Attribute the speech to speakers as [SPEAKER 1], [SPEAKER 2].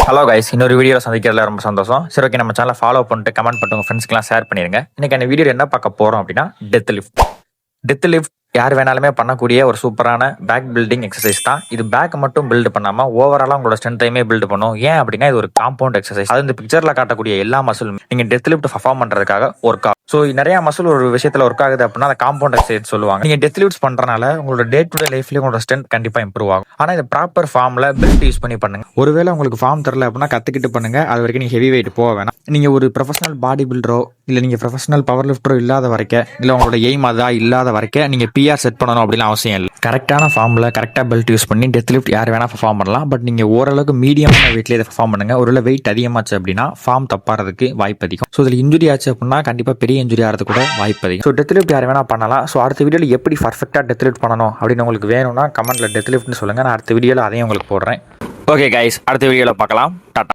[SPEAKER 1] Hello guys, இன்னொரு video சந்திக்கிறதுல ரொம்ப சந்தோஷம். சரி, ஓகே, நம்ம சேனலை ஃபாலோ பண்ணிட்டு கமெண்ட் பண்ணிட்டு உங்கள் ஃப்ரெண்ட்ஸ்க்குலாம் ஷேர் பண்ணிடுங்க. இன்னைக்கு அந்த வீடியோ என்ன பார்க்க போகிறோம் அப்படின்னா, டெத் லிஃப்ட். டெத் லிஃப்ட் யார் வேணாலுமே பண்ணக்கூடிய ஒரு சூப்பரான பேக் பில்டிங் எக்ஸசைஸ் தான். இது பேக் மட்டும் பில்டு பண்ணாமல் ஓவராலாக உங்களோட ஸ்ட்ரென்த்தையுமே பில்டு பண்ணும். ஏன் அப்படின்னா இது ஒரு காம்பவுண்ட் எக்ஸசைஸ். அது இந்த பிக்சரில் காட்டக்கூடிய எல்லா மசிலும் நீங்கள் டெத் லிஃப்ட் பர்ஃபார்ம் பண்ணுறதுக்காக ஒர்க் ஆகும். ஸோ நிறைய மசில் ஒரு விஷயத்தில் ஒர்க் ஆகுது அப்படின்னா அந்த காம்பவுண்ட் எக்ஸசைஸ் சொல்லுவாங்க. நீங்கள் டெத் லிஃப்ட்ஸ் பண்ணுறனால உங்களோட டே டு டே லைஃப்லேயே உங்களோட ஸ்ட்ரென்த் கண்டிப்பாக இம்ப்ரூவ் ஆகும். ஆனால் இது ப்ராப்பர் ஃபார்மில் பெல்ட் யூஸ் பண்ணி பண்ணுங்க. ஒருவேளை உங்களுக்கு ஃபார்ம் தரல அப்படின்னா கற்றுக்கிட்டு பண்ணுங்க. அது வரைக்கும் நீங்கள் ஹெவி வெயிட் போக வேணாம். நீங்கள் ஒரு ப்ரொஃபஷனல் பாடி பில்டரோ இல்லை நீங்கள் ப்ரொஃபஷனல் பவர் லிஃப்டரோ இல்லாத வரைக்கும், இல்லை உங்களோட எய்ம் அதான் இல்லாத வரைக்கும் நீங்கள் பிஆர் செட் பண்ணணும் அப்படின்னு அவசியம் இல்லை. கரெக்டான ஃபார்மில் கரெக்டாக பெல்ட் யூஸ் பண்ணி டெத் லிஃப்ட் யார் வேணால் பர்ஃபார்ம் பண்ணலாம். பட் நீங்கள் ஓரளவுக்கு மீடியமான வெயிட்லேயே இதை பர்ஃபார்ம் பண்ணுங்கள். ஒருவேளை வெயிட் அதிகமாச்சு அப்படின்னா ஃபார்ம் தப்பாகிறதுக்கு வாய்ப்பு அதிகம். ஸோ இதில் இன்ஜுரி ஆச்சு அப்படின்னா கண்டிப்பாக பெரிய இன்ஜுரி ஆகிறது கூட வாய்ப்பு அதிகம். ஸோ டெத் லிஃப்ட் யார் வேணால் பண்ணலாம். ஸோ அடுத்த வீடியோவில் எப்படி பர்ஃபெக்டாக டெத் லிஃப்ட் பண்ணணும் அப்படின்னு உங்களுக்கு வேணும்னா கமெண்ட்டில் டெத் லிஃப்ட்னு சொல்லுங்கள். நான் அடுத்த வீடியோவில் அதையும் உங்களுக்கு போடுறேன். ஓகே கைஸ், அடுத்த வீடியோவில் பார்க்கலாம். டாட்டா.